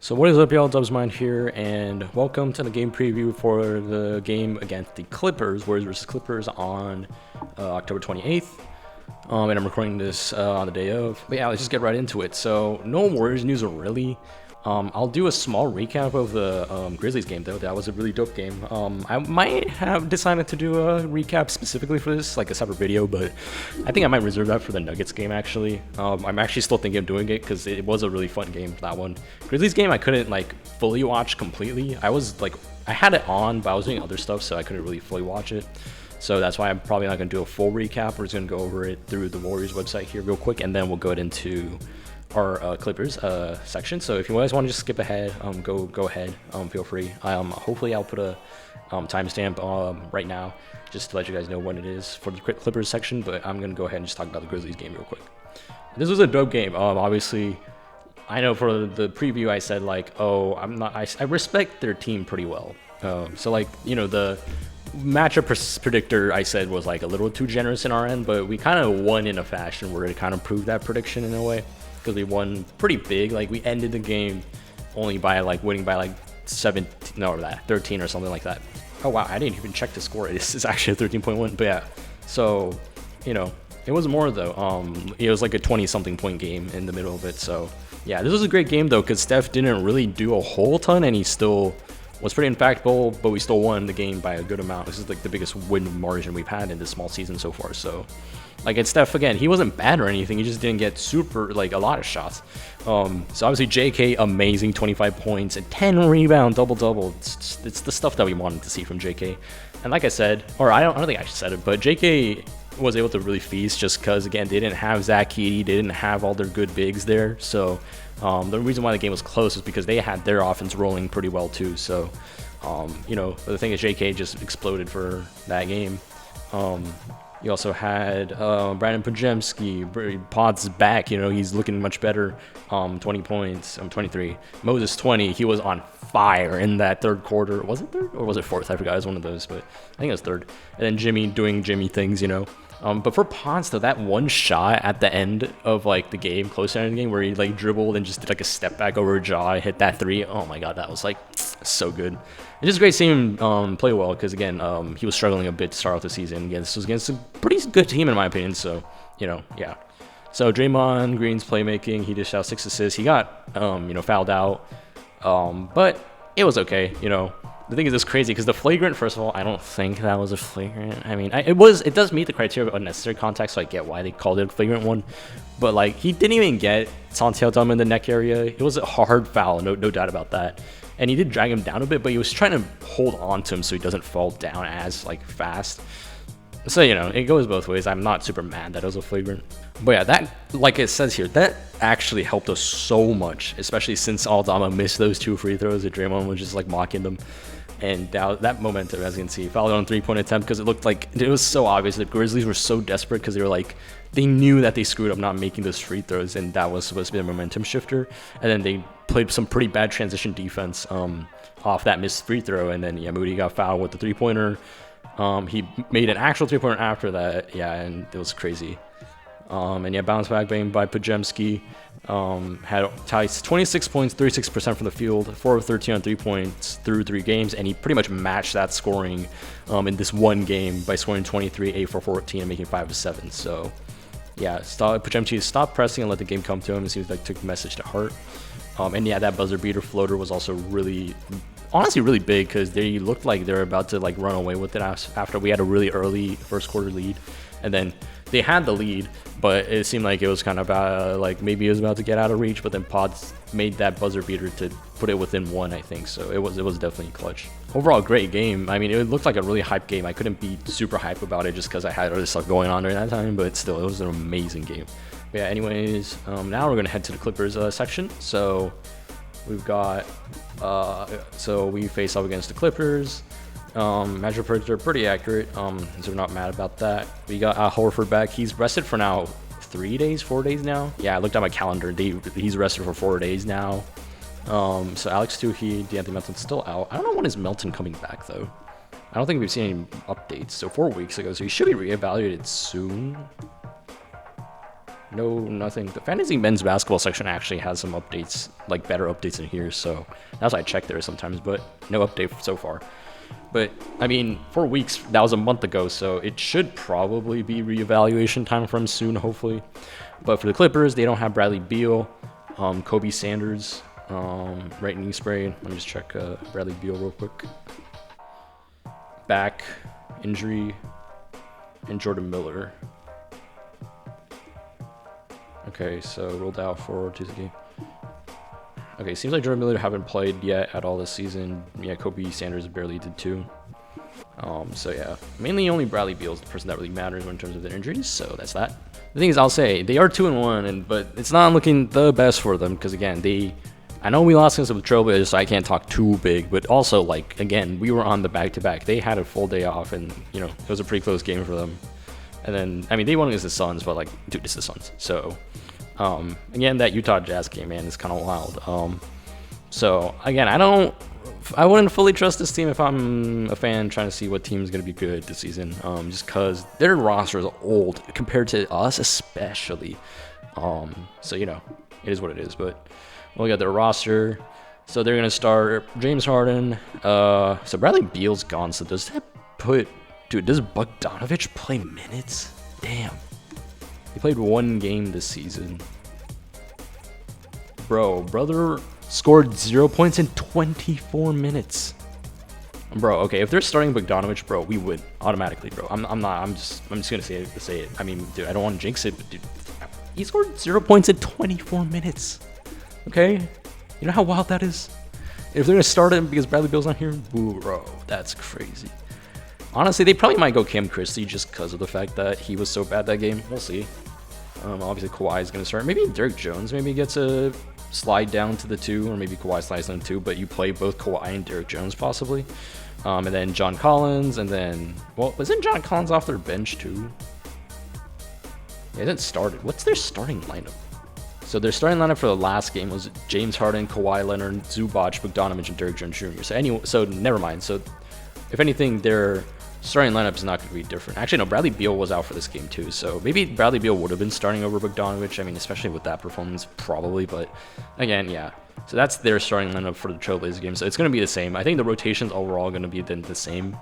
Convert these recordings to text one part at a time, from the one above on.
So what is up, y'all? Dubsmind here, and welcome to the game preview for the game against the Clippers, Warriors versus Clippers on October 28th. And I'm recording this on the day of. But yeah, let's just get right into it. So no Warriors news really. I'll do a small recap of the Grizzlies game, though. That was a really dope game. I might have decided to do a recap specifically for this, like a separate video, but I think I might reserve that for the Nuggets game, actually. I'm actually still thinking of doing it because it was a really fun game, that one. Grizzlies game, I couldn't, like, fully watch completely. I had it on, but I was doing other stuff, so I couldn't really fully watch it. So that's why I'm probably not going to do a full recap. We're just going to go over it through the Warriors website here real quick, and then we'll go into our Clippers section. So if you guys want to just skip ahead, go ahead, feel free. Hopefully I'll put a timestamp right now just to let you guys know when it is for the Clippers section, but I'm going to go ahead and just talk about the Grizzlies game real quick. This was a dope game. Obviously, I know for the preview I said, like, oh, I respect their team pretty well. So, like, you know, the matchup predictor I said was like a little too generous in our end, but we kind of won in a fashion where it kind of proved that prediction in a way, because we won pretty big. Like, we ended the game only by like winning by like 13 or something like that. Oh wow, I didn't even check the score. This is actually a 13.1. But yeah, so you know, it was more though. It was like a 20-something point game in the middle of it. So yeah, this was a great game though, because Steph didn't really do a whole ton, and he still was pretty impactful, but we still won the game by a good amount. This is like the biggest win margin we've had in this small season so far. So, like, it's Steph again. He wasn't bad or anything. He just didn't get a lot of shots. So obviously JK, amazing, 25 points and 10 rebound, double. It's the stuff that we wanted to see from JK. And like I said, or I don't think I said it, but JK was able to really feast just because, again, they didn't have Zach Keedy, they didn't have all their good bigs there. So the reason why the game was close is because they had their offense rolling pretty well too. So, you know, the thing is, JK just exploded for that game. You also had Brandon Pajemski. Pod's back, you know, he's looking much better. 20 points, 23. Moses 20. He was on fire in that third quarter. Was it third or was it fourth? I forgot. It was one of those, but I think it was third. And then Jimmy doing Jimmy things, you know. But for Ponce, though, that one shot at the end of like the game, close to the end of the game, where he like dribbled and just did like a step back over Ja, hit that three. Oh my God, that was like so good. It's just great seeing him play well, because again, he was struggling a bit to start off the season. Again, this was against a pretty good team in my opinion. So, you know, yeah. So Draymond Green's playmaking, he dished out 6 assists. He got you know, fouled out, but it was okay. You know, the thing is, it's crazy because the flagrant, first of all, I don't think that was a flagrant. I mean, it does meet the criteria of unnecessary contact, so I get why they called it a flagrant one. But like, he didn't even get Santiago Thumb in the neck area. It was a hard foul, no doubt about that. And he did drag him down a bit, but he was trying to hold on to him so he doesn't fall down as like fast. So, you know, it goes both ways. I'm not super mad that it was a flagrant. But yeah, that, like it says here, that actually helped us so much, especially since Aldama missed those 2 free throws that Draymond was just like mocking them. And that momentum, as you can see, fouled on a 3-point attempt, because it looked like it was so obvious. The Grizzlies were so desperate because they were like, they knew that they screwed up not making those free throws, and that was supposed to be the momentum shifter. And then they played some pretty bad transition defense off that missed free throw, and then yeah, Moody got fouled with the 3-pointer. He made an actual 3-pointer after that, yeah, and it was crazy. And yeah, bounce back bang by Pajemski. Had ties 26 points, 36% from the field, 4 of 13 on 3 points through 3 games, and he pretty much matched that scoring in this one game by scoring 23, 8 for 14, and making 5 of 7. So yeah, Pajemski stopped pressing and let the game come to him. It seems like took the message to heart. And yeah, that buzzer beater floater was also honestly really big, because they looked like they were about to like run away with it after we had a really early first quarter lead, and then they had the lead, but it seemed like it was kind of like maybe it was about to get out of reach, but then Pods made that buzzer beater to put it within 1, I think. So it was definitely clutch. Overall, great game. I mean, it looked like a really hype game. I couldn't be super hype about it just because I had other stuff going on during that time, but still, it was an amazing game. But yeah, anyways, now we're gonna head to the Clippers section. So we've got so we face off against the Clippers. Matchup predictor pretty accurate, so we're not mad about that. We got Horford back. He's rested for now 4 days now. Yeah, I looked at my calendar. He's rested for 4 days now. So Alex Tuhi, De'Anthony Melton's still out. I don't know when is Melton coming back though. I don't think we've seen any updates. So 4 weeks ago, so he should be reevaluated soon. No, nothing. The fantasy men's basketball section actually has some updates, like better updates in here. So that's why I check there sometimes, but no update so far. But I mean, 4 weeks, that was a month ago, so it should probably be reevaluation time for him soon, hopefully. But for the Clippers, they don't have Bradley Beal, Kobe Sanders, right knee sprain. Let me just check Bradley Beal real quick. Back injury, and Jordan Miller. Okay, so ruled out for Tuesday. Okay, seems like Jordan Miller haven't played yet at all this season. Yeah, Kobe Sanders barely did too. So yeah, mainly only Bradley Beal is the person that really matters in terms of their injuries. So that's that. The thing is, I'll say they are 2-1, but it's not looking the best for them because again, I know we lost against the Trailblazers, so I can't talk too big. But also, like again, we were on the back-to-back. They had a full day off, and you know it was a pretty close game for them. And then I mean, they won against the Suns, but like, dude, it's the Suns. So. Again, that Utah Jazz game, man, is kind of wild. So again, I wouldn't fully trust this team if I'm a fan trying to see what team is going to be good this season. Just because their roster is old compared to us, especially. So you know, it is what it is. But we'll get their roster. So they're going to start James Harden. So Bradley Beal's gone. So does Bogdanovich play minutes? Damn. He played 1 game this season. Brother scored 0 points in 24 minutes. Bro, okay, if they're starting Bogdanovich, bro, we would automatically, bro. I'm just gonna say it. I mean, dude, I don't want to jinx it, but dude, he scored 0 points in 24 minutes. Okay? You know how wild that is? If they're gonna start him because Bradley Beal's not here, boo, bro, that's crazy. Honestly, they probably might go Cam Christie just because of the fact that he was so bad that game. We'll see. Obviously, Kawhi is going to start. Maybe Derek Jones maybe gets a slide down to the 2, or maybe Kawhi slides down to 2, but you play both Kawhi and Derek Jones possibly. And then John Collins, and then, well, wasn't John Collins off their bench too? They didn't start it. What's their starting lineup? So their starting lineup for the last game was James Harden, Kawhi Leonard, Zubac, Bogdanovich, and Derek Jones Jr. So never mind. So if anything, their starting lineup is not going to be different. Actually, no, Bradley Beal was out for this game too, so maybe Bradley Beal would have been starting over Bogdanovich. I mean, especially with that performance, probably. But again, yeah. So that's their starting lineup for the Trailblazers game. So it's going to be the same. I think the rotations overall are going to be the same.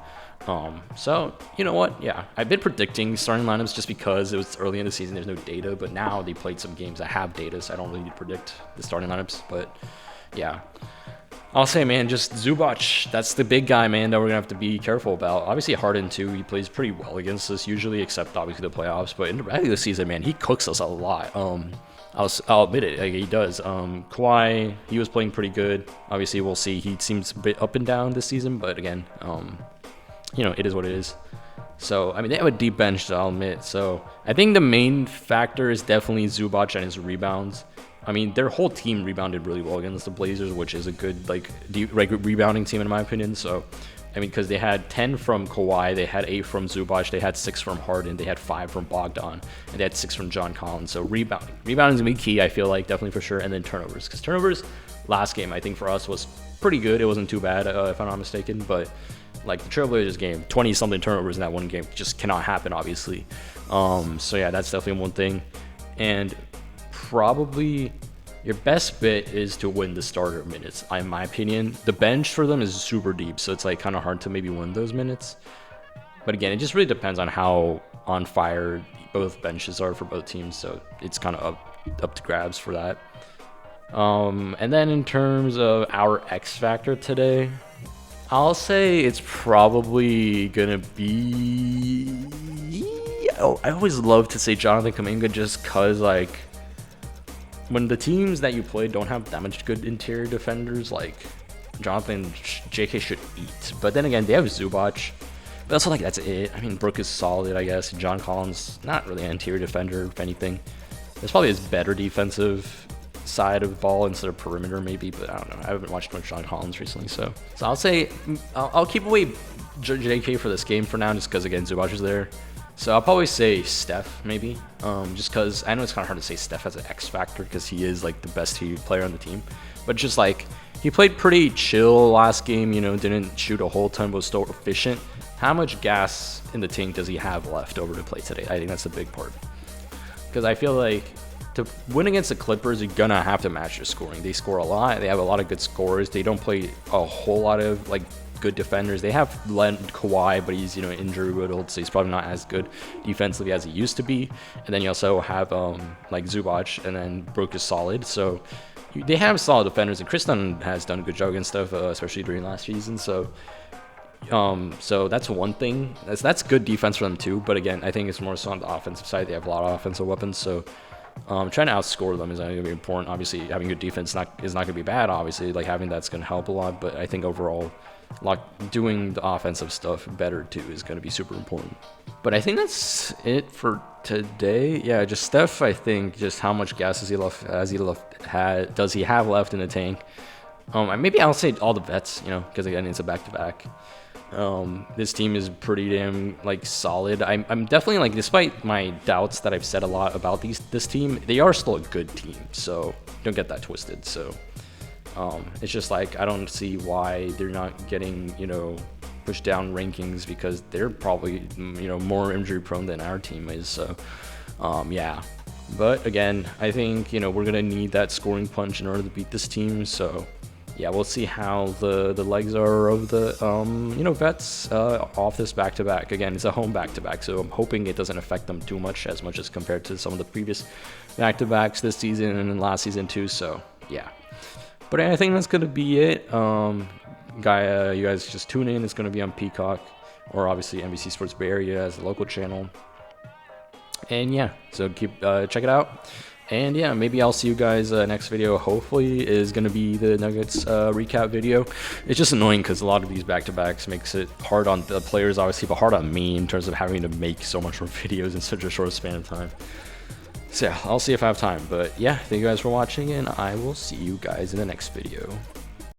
So you know what? Yeah, I've been predicting starting lineups just because it was early in the season. There's no data, but now they played some games that have data, so I don't really need to predict the starting lineups. But yeah. I'll say, man, just Zubac, that's the big guy, man, that we're going to have to be careful about. Obviously, Harden, too, he plays pretty well against us usually, except obviously the playoffs. But in the regular season, man, he cooks us a lot. I'll admit it, like, he does. Kawhi, he was playing pretty good. Obviously, we'll see. He seems a bit up and down this season, but again, you know, it is what it is. So, I mean, they have a deep bench, I'll admit. So, I think the main factor is definitely Zubac and his rebounds. I mean, their whole team rebounded really well against the Blazers, which is a good, like, rebounding team in my opinion. So, I mean, because they had 10 from Kawhi, they had 8 from Zubac, they had 6 from Harden, they had 5 from Bogdan, and they had 6 from John Collins. So rebounding is gonna be key, I feel like, definitely for sure. And then turnovers, because turnovers last game, I think for us was pretty good. It wasn't too bad, if I'm not mistaken. But like the Trailblazers game, 20-something turnovers in that one game just cannot happen, obviously. So yeah, that's definitely one thing. And probably your best bet is to win the starter minutes, in my opinion. The bench for them is super deep, so it's like kind of hard to maybe win those minutes. But again, it just really depends on how on fire both benches are for both teams, so it's kind of up to grabs for that. And then in terms of our X factor today, I'll say it's probably gonna be, I always love to say Jonathan Kuminga just cause like when the teams that you play don't have that much good interior defenders, like Jonathan JK should eat. But then again, they have Zubac. But also, like, that's it. I mean, Brook is solid, I guess. John Collins, not really an interior defender, if anything. It's probably his better defensive side of the ball instead of perimeter, maybe. But I don't know. I haven't watched much John Collins recently, so I'll say I'll keep away JK for this game for now, just because again Zubac is there. So I'll probably say Steph, maybe, just because I know it's kind of hard to say Steph as an X factor because he is like the best player on the team, but just like he played pretty chill last game, you know, didn't shoot a whole ton, but was still efficient. How much gas in the tank does he have left over to play today? I think that's the big part. because I feel like to win against the Clippers, you're gonna have to match your scoring. They score a lot. They have a lot of good scorers. They don't play a whole lot of like good defenders. They have lent Kawhi, but he's injury riddled, so he's probably not as good defensively as he used to be. And then you also have like Zubac, and then Brook is solid. So they have solid defenders, and Chris Dunn has done a good job and stuff, especially during last season. So that's one thing. That's good defense for them too. But again, I think it's more so on the offensive side. They have a lot of offensive weapons, so trying to outscore them is going to be important. Obviously, having good defense is not going to be bad. Obviously, like having that's going to help a lot. But I think overall, like doing the offensive stuff better too is going to be super important. But I think that's it for today. Yeah, just Steph. I think just how much gas does he have left in the tank? Maybe I'll say all the vets, because again it's a back-to-back. This team is pretty damn like solid. I'm definitely like, despite my doubts that I've said a lot about this team, they are still a good team. So don't get that twisted. So it's just like I don't see why they're not getting pushed down rankings, because they're probably more injury prone than our team is. So yeah. But again, I think we're gonna need that scoring punch in order to beat this team. So yeah, we'll see how the legs are of the vets off this back-to-back. Again, it's a home back-to-back, so I'm hoping it doesn't affect them too much as compared to some of the previous back-to-backs this season and last season too. So yeah, but I think that's gonna be it. You guys just tune in. It's gonna be on Peacock or obviously NBC Sports Bay Area as a local channel. And yeah, so keep check it out. And yeah, maybe I'll see you guys next video. Hopefully is going to be the Nuggets recap video. It's just annoying because a lot of these back-to-backs makes it hard on the players, obviously, but hard on me in terms of having to make so much more videos in such a short span of time. So yeah, I'll see if I have time. But yeah, thank you guys for watching, and I will see you guys in the next video.